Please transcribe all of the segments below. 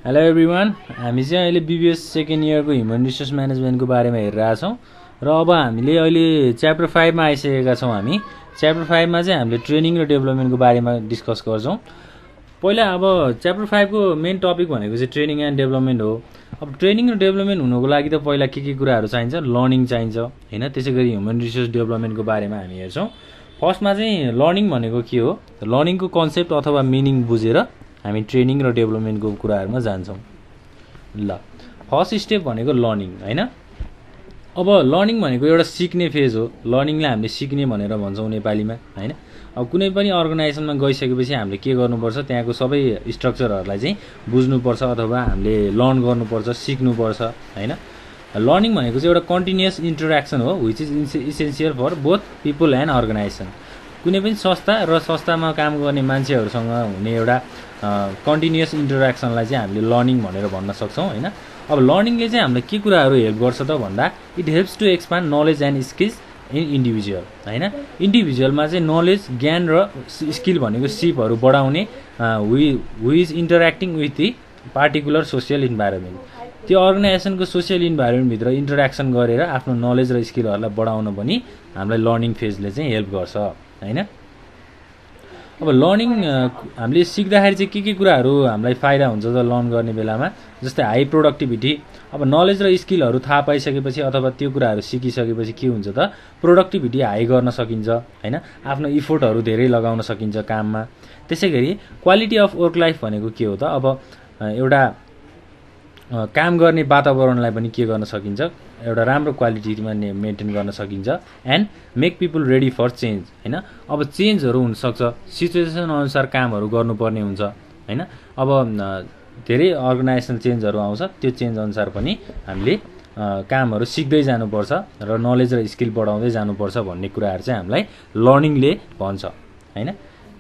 Hello everyone, हामी चाहिँ अहिले बिबिएस सेकेन्ड इयरको ह्युमन रिसोर्स म्यानेजमेन्टको बारेमा हेरिरहेछौँ र अब हामीले अहिले च्याप्टर 5मा आइसकेका छौँ। हामी च्याप्टर 5मा चाहिँ हामीले ट्रेनिङ र डेभलपमेन्टको बारेमा डिस्कस गर्छौँ। पहिला अब च्याप्टर 5को मेन टपिक भनेको चाहिँ ट्रेनिङ एन्ड डेभलपमेन्ट हो। अब ट्रेनिङ र डेभलपमेन्ट हुनुको लागि त पहिला के कुराहरू चाहिन्छ, लर्निङ चाहिन्छ हैन। त्यसै गरी ह्युमन रिसोर्स डेभलपमेन्टको बारेमा हामी हेर्छौँ। फर्स्टमा चाहिँ लर्निङ भनेको के हो, लर्निङको कन्सेप्ट अथवा मिनिङ बुझेर हामी ट्रेनिङ र डेभलपमेन्टको कुराहरूमा जान्छौँ। ल, फर्स्ट स्टेप भनेको लर्निङ हैन। अब लर्निङ भनेको एउटा सिक्ने फेज हो। लर्निङलाई हामीले सिक्ने भनेर भन्छौँ नेपालीमा हैन। अब कुनै पनि अर्गनाइजेसनमा गइसकेपछि हामीले के गर्नुपर्छ, त्यहाँको सबै स्ट्रक्चरहरूलाई चाहिँ बुझ्नुपर्छ अथवा हामीले लर्न गर्नुपर्छ, सिक्नुपर्छ हैन। लर्निङ भनेको चाहिँ एउटा कन्टिन्युअस इन्टरेक्सन हो which is essential for both people and organisation. कुनै पनि संस्था र संस्थामा काम गर्ने मान्छेहरूसँग हुने एउटा कन्टिन्युअस इन्टरेक्सनलाई चाहिँ हामीले लर्निङ भनेर भन्न सक्छौँ हैन। अब लर्निङले चाहिँ हामीलाई के कुराहरू हेल्प गर्छ त भन्दा, it helps to expand knowledge and skills in individual हैन। इन्डिभिजुअलमा चाहिँ नलेज, ज्ञान र स्किल भनेको सिपहरू बढाउने who is interacting with the particular social environment. त्यो अर्गनाइजेसनको सोसियल इन्भाइरोमेन्टभित्र इन्टरेक्सन गरेर आफ्नो नलेज र स्किलहरूलाई बढाउन पनि हामीलाई लर्निङ फेजले चाहिँ हेल्प गर्छ हैन। अब लर्निङ हामीले सिक्दाखेरि चाहिँ के कुराहरू हामीलाई फाइदा हुन्छ त लर्न गर्ने बेलामा, जस्तै हाई प्रोडक्टिभिटी। अब नलेज र स्किलहरू थाहा पाइसकेपछि अथवा त्यो कुराहरू सिकिसकेपछि के हुन्छ त, प्रोडक्टिभिटी हाई गर्न सकिन्छ हैन। आफ्नो इफोर्टहरू धेरै लगाउन सकिन्छ काममा। त्यसै गरी क्वालिटी अफ वर्क लाइफ भनेको के हो त, अब एउटा काम गर्ने वातावरणलाई पनि के गर्न सकिन्छ, एउटा राम्रो क्वालिटीमा मेन्टेन गर्न सकिन्छ। And make people ready for change हैन। अब चेन्जहरू हुनसक्छ, सिचुएसन अनुसार कामहरू गर्नुपर्ने हुन्छ हैन। अब धेरै अर्गनाइजेसन चेन्जहरू आउँछ, त्यो चेन्ज अनुसार पनि हामीले कामहरू सिक्दै जानुपर्छ र नलेज र स्किल बढाउँदै जानुपर्छ भन्ने कुराहरू चाहिँ हामीलाई लर्निङले भन्छ हैन।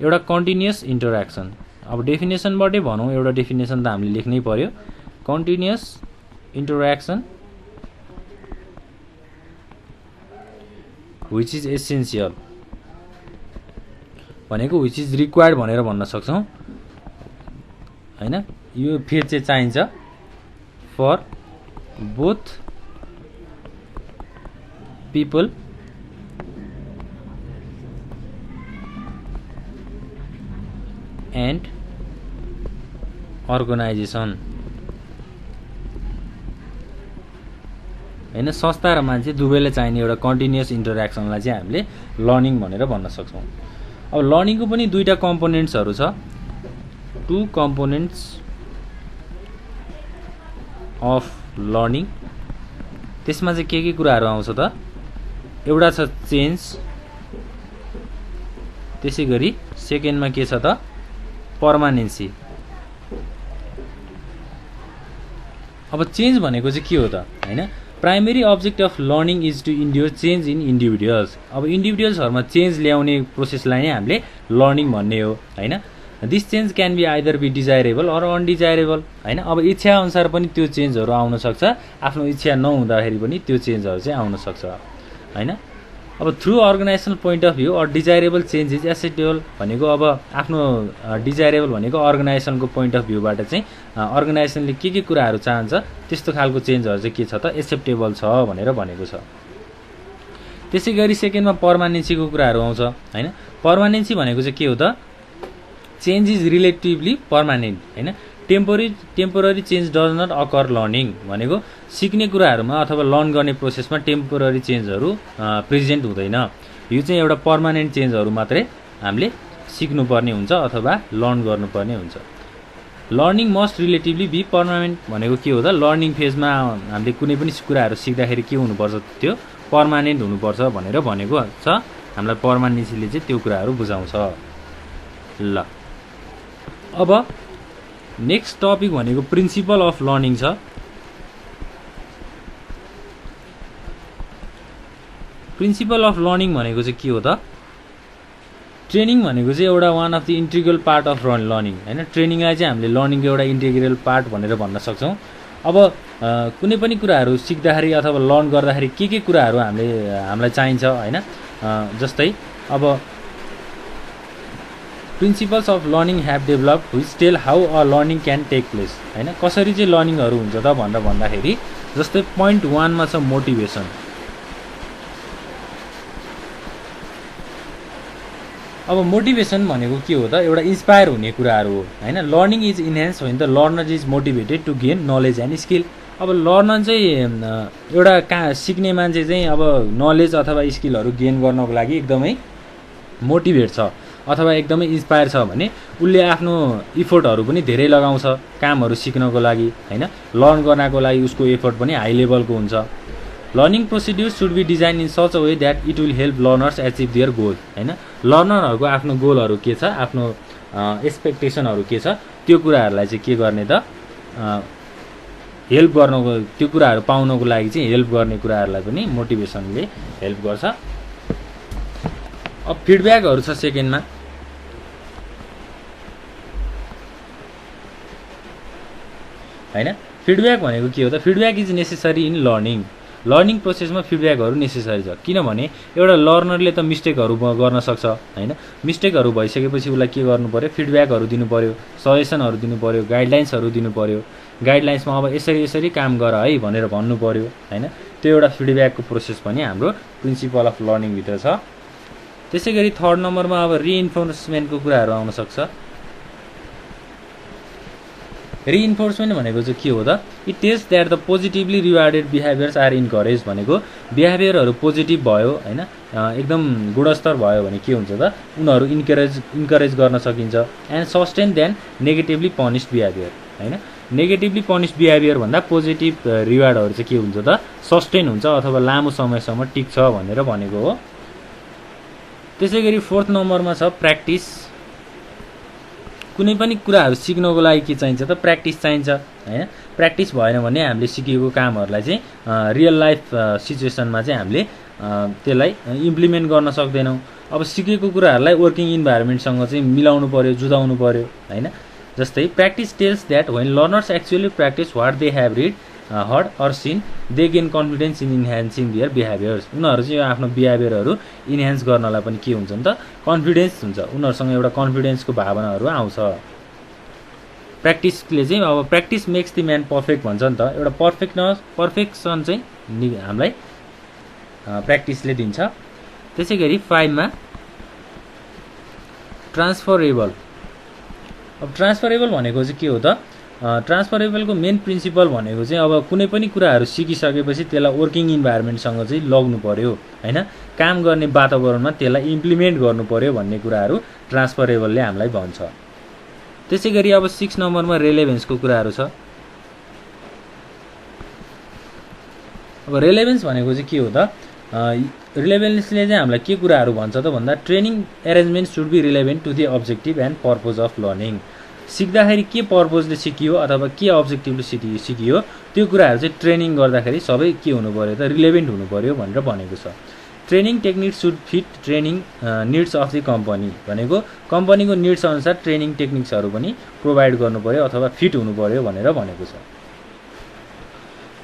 एउटा कन्टिन्युअस इन्टरेक्सन, अब डेफिनेसनबाटै भनौँ, एउटा डेफिनेसन त हामीले लेख्नै पर्यो। Continuous interaction which is essential भनेको विच इज रिक्वायर्ड भनेर भन्न सक्छौँ हैन। यो फेज चाहिँ चाहिन्छ for both people and organisation हैन। संस्था र मान्छे दुवैले चाहिने एउटा कन्टिन्युअस इन्टरेक्सनलाई चाहिँ हामीले लर्निङ भनेर भन्न सक्छौँ। अब लर्निङको पनि दुईवटा कम्पोनेन्ट्सहरू छ, टु कम्पोनेन्ट्स अफ लर्निङ। त्यसमा चाहिँ के कुराहरू आउँछ त, एउटा छ चेन्ज, त्यसै गरी सेकेन्डमा के छ त, पर्मानेन्सी। अब चेन्ज भनेको चाहिँ के हो त हैन। Primary object of learning is to induce change in individuals. अब इन्डिभिजुअल्सहरूमा चेन्ज ल्याउने प्रोसेसलाई नै हामीले लर्निङ भन्ने हो हैन। This change can be either be desirable or undesirable हैन। अब इच्छा अनुसार पनि त्यो चेन्जहरू आउन सक्छ, आफ्नो इच्छा नहुँदाखेरि पनि त्यो चेन्जहरू चाहिँ आउन सक्छ हैन। अब through organisational point of view or desirable change is acceptable भनेको, अब आफ्नो डिजायरेबल भनेको अर्गनाइजेसनको पोइन्ट अफ भ्यूबाट चाहिँ अर्गनाइजेसनले के कुराहरू चाहन्छ त्यस्तो खालको चेन्जहरू चाहिँ के छ त, एक्सेप्टेबल छ भनेर भनेको छ। त्यसै गरी सेकेन्डमा पर्मानेन्सीको कुराहरू आउँछ हैन। पर्मानेन्सी भनेको चाहिँ के हो त, चेन्ज इज रिलेटिभली पर्मानेन्ट हैन। Temporary change does not occur learning भनेको सिक्ने कुराहरूमा अथवा लर्न गर्ने प्रोसेसमा टेम्पोररी चेन्जहरू प्रेजेन्ट हुँदैन। यो चाहिँ एउटा पर्मानेन्ट चेन्जहरू मात्रै हामीले सिक्नुपर्ने हुन्छ अथवा लर्न गर्नुपर्ने हुन्छ। Learning must relatively be permanent भनेको के हो त, लर्निङ फेजमा हामीले कुनै पनि कुराहरू सिक्दाखेरि के हुनुपर्छ, त्यो पर्मानेन्ट हुनुपर्छ भनेर भनेको छ। हामीलाई पर्मानेन्सीले चाहिँ त्यो कुराहरू बुझाउँछ। ल, अब नेक्स्ट टपिक भनेको प्रिन्सिपल अफ लर्निङ छ। प्रिन्सिपल अफ लर्निङ भनेको चाहिँ के हो त, ट्रेनिङ भनेको चाहिँ एउटा one of the integral part of learning हैन। ट्रेनिङलाई चाहिँ हामीले लर्निङको एउटा इन्टिग्रल पार्ट भनेर भन्न सक्छौँ। अब कुनै पनि कुराहरू सिक्दाखेरि अथवा लर्न गर्दाखेरि के कुराहरू हामीलाई चाहिन्छ हैन। जस्तै अब principles of learning have develop which tell how a learning can take place हैन कसरी चाहिँ लर्निङहरू हुन्छ त भनेर भन्दाखेरि जस्तै पोइन्ट 1 मा छ मोटिभेसन। अब मोटिभेसन भनेको के हो त एउटा इन्स्पायर हुने कुराहरू हो हैन। Learning is enhance when the learner is motivated to gain knowledge and skill. अब लर्नर चाहिँ एउटा सिक्ने मान्छे चाहिँ अब नलेज अथवा स्किलहरू गेन गर्नको लागि एकदमै मोटिभेट छ अथवा एकदमै इन्स्पायर छ भने उसले आफ्नो इफोर्टहरू पनि धेरै लगाउँछ कामहरू सिक्नको लागि हैन। लर्न गर्नको लागि उसको एफोर्ट पनि हाई लेभलको हुन्छ। Learning procedure should be design in such a way that it will help learners achieve their goal हैन। लर्नरहरूको आफ्नो गोलहरू के छ आफ्नो एक्सपेक्टेसनहरू के छ त्यो कुराहरूलाई चाहिँ के गर्ने त हेल्प गर्नको त्यो कुराहरू पाउनको लागि चाहिँ हेल्प गर्ने कुराहरूलाई पनि मोटिभेसनले हेल्प गर्छ। अब फिडब्याकहरू छ सेकेन्डमा हैन। फिडब्याक भनेको के हो त feedback is necessary in learning प्रोसेसमा फिडब्याकहरू नेसेसरी छ किनभने एउटा लर्नरले त मिस्टेकहरू गर्न सक्छ हैन। मिस्टेकहरू भइसकेपछि उसलाई के गर्नु पर्यो फिडब्याकहरू दिनु पर्यो सजेसनहरू दिनु पर्यो गाइडलाइन्सहरू दिनु पर्यो। गाइडलाइन्समा अब यसरी काम गर है भनेर भन्नु पर्यो हैन। त्यो एउटा फिडब्याकको प्रोसेस पनि हाम्रो प्रिन्सिपल अफ लर्निङ भित्र छ। त्यसैगरी थर्ड नम्बरमा अब रिइन्फोर्समेन्टको कुराहरू आउन सक्छ। रिइन्फोर्समेन्ट भनेको चाहिँ के हो त it tells that the positively rewarded behaviours are encourage भनेको बिहेभियरहरू पोजिटिभ भयो हैन एकदम गुणस्तर भयो भने के हुन्छ त उनीहरू इन्करेज गर्न सकिन्छ and sustain than negatively punished behaviour हैन। नेगेटिभली पनिस्ड बिहेभियर भन्दा पोजिटिभ रिवार्डहरू चाहिँ के हुन्छ त सस्टेन हुन्छ अथवा लामो समयसम्म टिक्छ भनेर भनेको हो। त्यसैगरी फोर्थ नम्बरमा छ प्र्याक्टिस। कुनै पनि कुराहरू सिक्नको लागि के चाहिन्छ त प्र्याक्टिस चाहिन्छ हैन। प्र्याक्टिस भएन भने हामीले सिकेको कामहरूलाई चाहिँ रियल लाइफ सिचुएसनमा चाहिँ हामीले त्यसलाई इम्प्लिमेन्ट गर्न सक्दैनौँ। अब सिकेको कुराहरूलाई वर्किङ इन्भाइरोमेन्टसँग चाहिँ मिलाउनु पर्यो जुदाउनु पर्यो हैन। जस्तै practice tells that when learners actually practice what they have read heard or seen they gain confidence in enhancing their behaviours. उनीहरू चाहिँ आफ्नो बिहेभियरहरू इन्हान्स गर्नलाई पनि के हुन्छ नि त कन्फिडेन्स हुन्छ उनीहरूसँग एउटा कन्फिडेन्सको भावनाहरू आउँछ। प्र्याक्टिसले चाहिँ अब practice makes the man perfect भन्छ नि त एउटा पर्फेक्सन चाहिँ हामीलाई प्र्याक्टिसले दिन्छ। त्यसै गरी 5 मा ट्रान्सफरेबल। अब ट्रान्सफरेबल भनेको चाहिँ के हो त ट्रान्सफरेबलको मेन प्रिन्सिपल भनेको चाहिँ अब कुनै पनि कुराहरू सिकिसकेपछि त्यसलाई वर्किङ इन्भाइरोमेन्टसँग चाहिँ लग्नु पर्यो हैन। काम गर्ने वातावरणमा त्यसलाई इम्प्लिमेन्ट गर्नु पर्यो भन्ने कुराहरू ट्रान्सफरेबलले हामीलाई भन्छ। त्यसै गरी अब 6 नम्बरमा रेलेभेन्सको कुराहरू छ। अब रेलेभेन्स भनेको चाहिँ के हो त रिलेभेन्सले चाहिँ हामीलाई के कुराहरू भन्छ त भन्दा training arrangement should be relevant to the objective and purpose of learning. सिक्दाखेरि के पर्पजले सिकियो अथवा के अब्जेक्टिभले सिकियो त्यो कुराहरू चाहिँ ट्रेनिङ गर्दाखेरि सबै के हुनु पर्यो त रिलेभेन्ट हुनु पर्यो भनेर भनेको छ। Training techniques should fit training needs of the company भनेको कम्पनीको निड्स अनुसार ट्रेनिङ टेक्निक्सहरू पनि प्रोभाइड गर्नु पर्यो अथवा फिट हुनु पर्यो भनेर भनेको छ।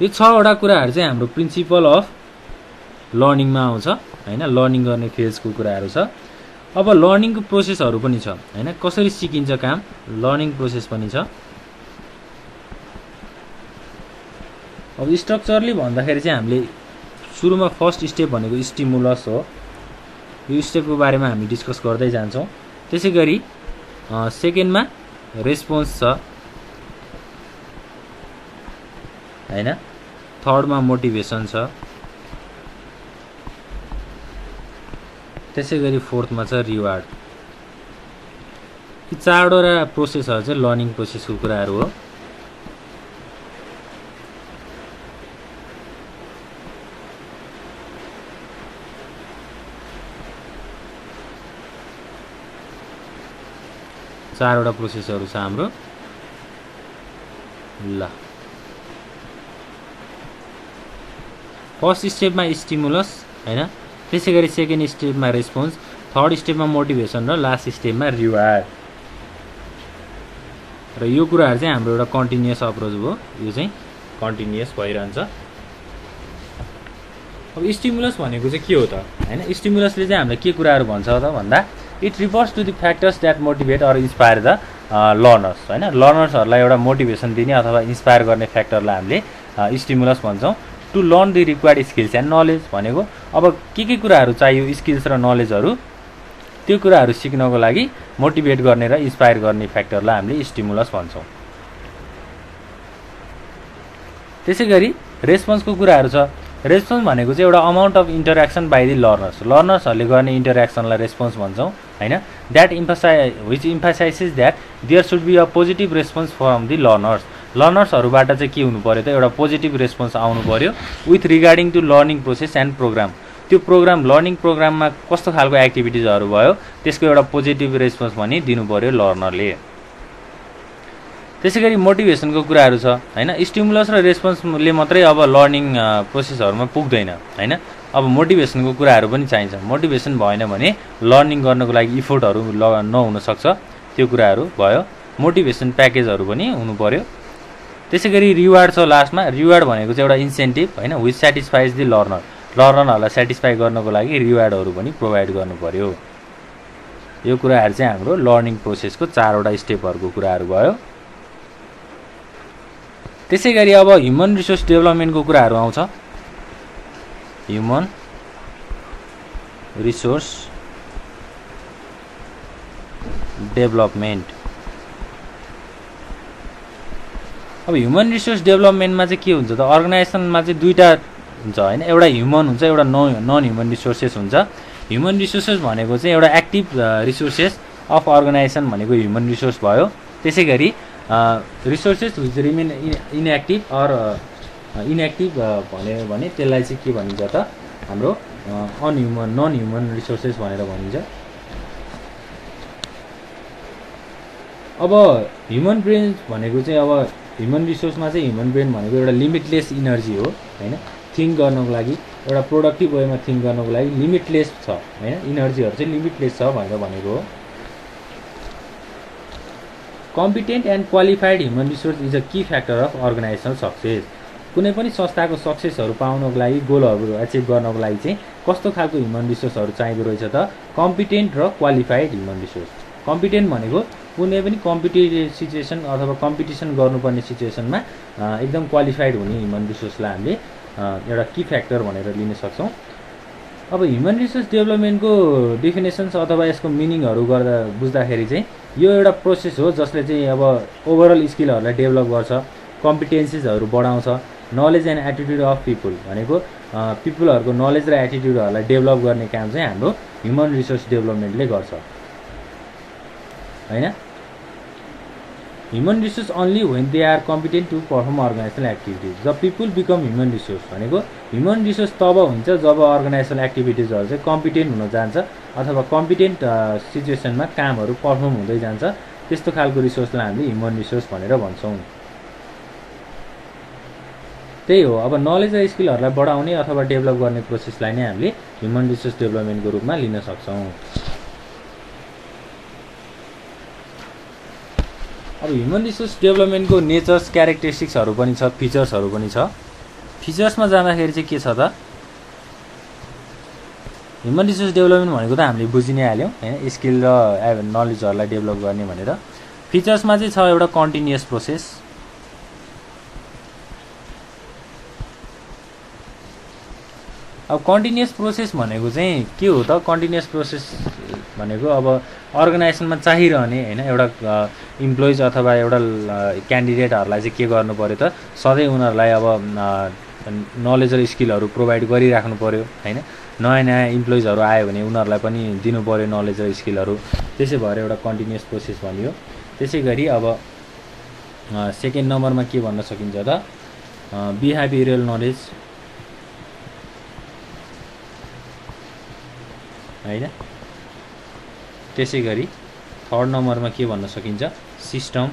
यो 6वटा कुराहरू चाहिँ हाम्रो प्रिन्सिपल अफ लर्निङमा आउँछ हैन। लर्निङ गर्ने फेजको कुराहरू छ। अब लर्निङको प्रोसेसहरू पनि छ हैन। कसरी सिकिन्छ काम लर्निङ प्रोसेस पनि छ। अब स्ट्रक्चरली भन्दाखेरि चाहिँ हामीले सुरुमा फर्स्ट स्टेप भनेको स्टिमुलस हो। यो स्टेपको बारेमा हामी डिस्कस गर्दै जान्छौँ। त्यसै गरी सेकेन्डमा रेस्पोन्स छ हैन। थर्डमा मोटिभेसन छ। त्यसै गरी फोर्थमा छ रिवार्ड। यी 4वटा प्रोसेसहरू चाहिँ लर्निङ प्रोसेसको कुराहरू हो। चारवटा प्रोसेसहरू छ हाम्रो। ल फर्स्ट स्टेपमा स्टिमुलस हैन। त्यसै गरी सेकेन्ड स्टेपमा रेस्पोन्स, थर्ड स्टेपमा मोटिभेसन र लास्ट स्टेपमा रिवार्ड। र यो कुराहरू चाहिँ हाम्रो एउटा कन्टिन्युअस अप्रोच हो। यो चाहिँ कन्टिन्युअस भइरहन्छ। अब स्टिमुलस भनेको चाहिँ के हो त हैन। स्टिमुलसले चाहिँ हामीलाई के कुराहरू भन्छ त भन्दा it refers to the factors that motivate or inspire the learners हैन। लर्नर्सहरूलाई एउटा मोटिभेसन दिने अथवा इन्स्पायर गर्ने फ्याक्टरलाई हामीले स्टिमुलस भन्छौँ। To learn the required skills and knowledge भनेको अब के कुराहरू चाहियो स्किल्स र नलेजहरू त्यो कुराहरू सिक्नको लागि मोटिभेट गर्ने र इन्स्पायर गर्ने फ्याक्टरलाई हामीले स्टिमुलस भन्छौँ। त्यसै गरी रेस्पोन्सको कुराहरू छ। रेस्पोन्स भनेको चाहिँ एउटा amount of interaction by the लर्नर्सहरूले गर्ने इन्टरेक्सनलाई रेस्पोन्स भन्छौँ हैन। That which emphasises that there should be a positive response from the लर्नर्सहरूबाट चाहिँ के हुनु पऱ्यो त एउटा पोजिटिभ रेस्पोन्स आउनु पऱ्यो with regarding to learning process and program. त्यो लर्निङ प्रोग्राममा कस्तो खालको एक्टिभिटिजहरू भयो त्यसको एउटा पोजिटिभ रेस्पोन्स पनि दिनु पऱ्यो लर्नरले। त्यसै गरी मोटिभेसनको कुराहरू छ हैन। स्टिमुलस र रेस्पोन्सले मात्रै अब लर्निङ प्रोसेसहरूमा पुग्दैन हैन। अब मोटिभेसनको कुराहरू पनि चाहिन्छ। मोटिभेसन भएन भने लर्निङ गर्नको लागि इफोर्टहरू नहुन सक्छ। त्यो कुराहरू भयो। मोटिभेसन प्याकेजहरू पनि हुनु पर्यो। त्यसै गरी रिवार्ड छ लास्टमा। रिवार्ड भनेको चाहिँ एउटा इन्सेन्टिभ हैन विच सेटिस्फाइज दि लर्नरहरूलाई सेटिस्फाई गर्नको लागि रिवार्डहरू पनि प्रोभाइड गर्नु पर्यो। यो कुराहरू चाहिँ हाम्रो लर्निङ प्रोसेसको 4वटा स्टेपहरूको कुराहरू भयो। त्यसै गरी अब ह्युमन रिसोर्स डेभलपमेन्टको कुराहरू आउँछ। Human resource development. अब ह्युमन रिसोर्स डेभलपमेन्टमा चाहिँ के हुन्छ त अर्गनाइजेसनमा चाहिँ दुईटा हुन्छ हैन। एउटा ह्युमन हुन्छ एउटा नन ह्युमन रिसोर्सेस हुन्छ। ह्युमन रिसोर्सेस भनेको चाहिँ एउटा एक्टिभ रिसोर्सेस अफ अर्गनाइजेसन भनेको ह्युमन रिसोर्स भयो। त्यसै गरी resources which remain inactive or inactive भन्यो भने त्यसलाई चाहिँ के भनिन्छ त हाम्रो नन ह्युमन रिसोर्सेस भनेर भनिन्छ। अब ह्युमन ब्रेन भनेको चाहिँ अब ह्युमन रिसोर्समा चाहिँ ह्युमन ब्रेन भनेको एउटा लिमिटलेस इनर्जी हो हैन। थिङ्क गर्नको लागि एउटा प्रोडक्टिभ वेमा थिङ्क गर्नको लागि लिमिटलेस छ हैन। इनर्जीहरू चाहिँ लिमिटलेस छ भनेर भनेको हो। Competent and qualified human resource is a key factor of organisational success. कुनै पनि संस्थाको सक्सेसहरू पाउनको लागि गोलहरू एचिभ गर्नको लागि चाहिँ कस्तो खालको ह्युमन रिसोर्सहरू चाहिँदो रहेछ त कम्पिटेन्ट र क्वालिफाइड ह्युमन रिसोर्स। कम्पिटेन्ट भनेको कुनै पनि कम्पिटेटिभ सिचुएसन अथवा कम्पिटिसन गर्नुपर्ने सिचुएसनमा एकदम क्वालिफाइड हुने ह्युमन रिसोर्सलाई हामीले एउटा की फ्याक्टर भनेर लिन सक्छौँ। अब ह्युमन रिसोर्स डेभलपमेन्टको डेफिनेसन्स अथवा यसको मिनिङहरू गर्दा बुझ्दाखेरि चाहिँ यो एउटा प्रोसेस हो जसले चाहिँ अब ओभरअल स्किलहरूलाई डेभलप गर्छ, कम्पिटेन्सिजहरू बढाउँछ। Knowledge and attitude of people भनेको पिपुलहरूको नलेज र एटिट्युडहरूलाई डेभलप गर्ने काम चाहिँ हाम्रो ह्युमन रिसोर्स डेभलपमेन्टले गर्छ हैन। Human resource only when they are competent to perform organisational activities. The people become human resource भनेको ह्युमन रिसोर्स तब हुन्छ जब अर्गनाइजेसनल एक्टिभिटिजहरू चाहिँ कम्पिटेन्ट हुन जान्छ अथवा कम्पिटेन्ट सिचुएसनमा कामहरू पर्फर्म हुँदै जान्छ। त्यस्तो खालको रिसोर्सलाई हामीले ह्युमन रिसोर्स भनेर भन्छौँ। त्यही हो। अब नलेज र स्किलहरूलाई बढाउने अथवा डेभलप गर्ने प्रोसेसलाई नै हामीले ह्युमन रिसोर्स डेभलपमेन्टको रूपमा लिन सक्छौँ। अब ह्युमन रिसोर्स डेभलपमेन्टको नेचर्स क्यारेक्टरिस्टिक्सहरू पनि छ, फिचर्सहरू पनि छ। फिचर्समा जाँदाखेरि चाहिँ के छ त ह्युमन रिसोर्स डेभलपमेन्ट भनेको त हामीले बुझि नै हाल्यौँ हैन। स्किल र नलेजहरूलाई डेभलप गर्ने भनेर। फिचर्समा चाहिँ छ एउटा कन्टिन्युअस प्रोसेस। अब कन्टिन्युअस प्रोसेस भनेको चाहिँ के हो त कन्टिन्युअस प्रोसेस भनेको अब अर्गनाइजेसनमा चाहिरहने हैन एउटा इम्प्लोइज अथवा एउटा क्यान्डिडेटहरूलाई चाहिँ के गर्नु पर्यो त सधैँ उनीहरूलाई अब नलेज र स्किलहरू प्रोभाइड गरिराख्नु पर्यो हैन। नयाँ नयाँ इम्प्लोइजहरू आयो भने उनीहरूलाई पनि दिनु पर्यो नलेज र स्किलहरू। त्यसै भएर एउटा कन्टिन्युअस प्रोसेस भनियो। त्यसै गरी अब सेकेन्ड नम्बरमा के भन्न सकिन्छ त बिहेभियरल नलेज हैन। त्यसै गरी थर्ड नम्बरमा के भन्न सकिन्छ सिस्टम।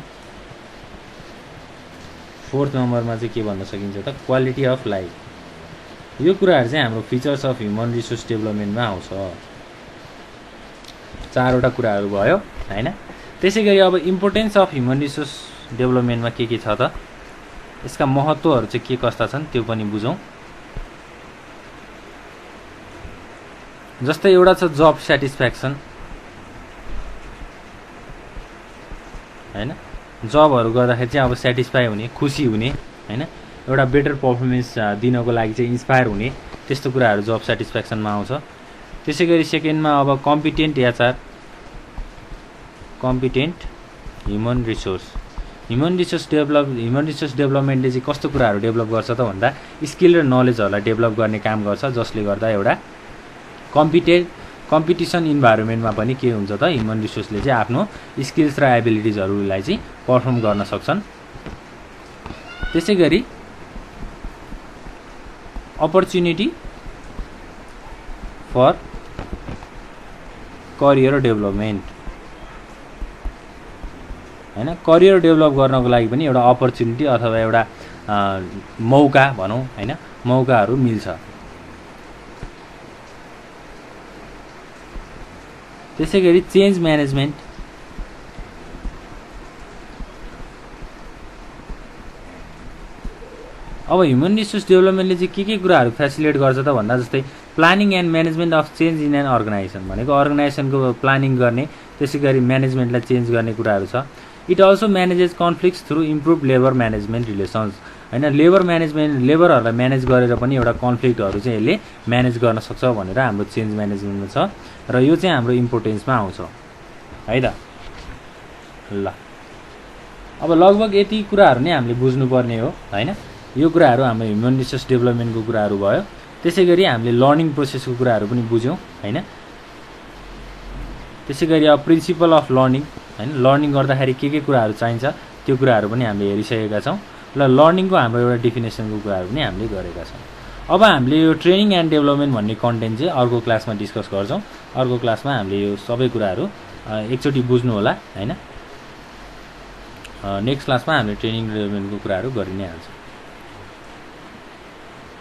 फोर्थ नम्बरमा चाहिँ के भन्न सकिन्छ त क्वालिटी अफ लाइफ। यो कुराहरू चाहिँ हाम्रो फिचर्स अफ ह्युमन रिसोर्स डेभलपमेन्टमा आउँछ। 4वटा कुराहरू भयो हैन। त्यसै गरी अब इम्पोर्टेन्स अफ ह्युमन रिसोर्स डेभलपमेन्टमा के छ त यसका महत्त्वहरू चाहिँ के कस्ता छन् त्यो पनि बुझौँ। जस्तै एउटा छ जब स्याटिस्फ्याक्सन हैन। जबहरू गर्दाखेरि चाहिँ अब सेटिस्फाई हुने, खुसी हुने हैन, एउटा बेटर पर्फर्मेन्स दिनको लागि चाहिँ इन्स्पायर हुने, त्यस्तो कुराहरू जब सेटिस्फ्याक्सनमा आउँछ। त्यसै गरी सेकेन्डमा अब competent HR, competent human resource डेभलपमेन्टले चाहिँ कस्तो कुराहरू डेभलप गर्छ त भन्दा स्किल र नलेजहरूलाई डेभलप गर्ने काम गर्छ, जसले गर्दा एउटा कम्पिटिसन इन्भाइरोमेन्टमा पनि के हुन्छ त ह्युमन रिसोर्सले चाहिँ आफ्नो स्किल्स र एबिलिटिजहरूलाई चाहिँ पर्फर्म गर्न सक्छन्। त्यसै गरी अपर्च्युनिटी फर करियर डेभलपमेन्ट हैन, करियर डेभलप गर्नको लागि पनि एउटा अपर्च्युनिटी अथवा एउटा मौका भनौँ हैन, मौकाहरू मिल्छ। त्यसै गरी चेन्ज म्यानेजमेन्ट, अब ह्युमन रिसोर्स डेभलपमेन्टले चाहिँ के कुराहरू फेसिलिटेट गर्छ त भन्दा जस्तै planning and management of change in an organisation भनेको अर्गनाइजेसनको प्लानिङ गर्ने, त्यसै गरी म्यानेजमेन्टलाई चेन्ज गर्ने कुराहरू छ। It also manages conflicts through improve labour management relations हैन, लेबरहरूलाई म्यानेज गरेर पनि एउटा कन्फ्लिक्टहरू चाहिँ यसले म्यानेज गर्न सक्छ भनेर हाम्रो चेन्ज म्यानेजमेन्टमा छ र यो चाहिँ हाम्रो इम्पोर्टेन्समा आउँछ है त। ल अब लगभग यति कुराहरू नै हामीले बुझ्नुपर्ने हो हैन। यो कुराहरू हाम्रो ह्युमन रिसोर्स डेभलपमेन्टको कुराहरू भयो। त्यसै गरी हामीले लर्निङ प्रोसेसको कुराहरू पनि बुझ्यौँ हैन। त्यसै गरी अब प्रिन्सिपल अफ लर्निङ हैन, लर्निङ गर्दाखेरि के कुराहरू चाहिन्छ त्यो कुराहरू पनि हामीले हेरिसकेका छौँ। ल लर्निङको हाम्रो एउटा डेफिनेसनको कुराहरू पनि हामीले गरेका छौँ। अब हामीले यो ट्रेनिङ एन्ड डेभलपमेन्ट भन्ने कन्टेन्ट चाहिँ अर्को क्लासमा डिस्कस गर्छौँ। अर्को क्लासमा हामीले यो सबै कुराहरू एकचोटि बुझ्नु होला हैन। नेक्स्ट क्लासमा हामीले ट्रेनिङ डेभलपमेन्टको कुराहरू गरि नै हाल्छौँ।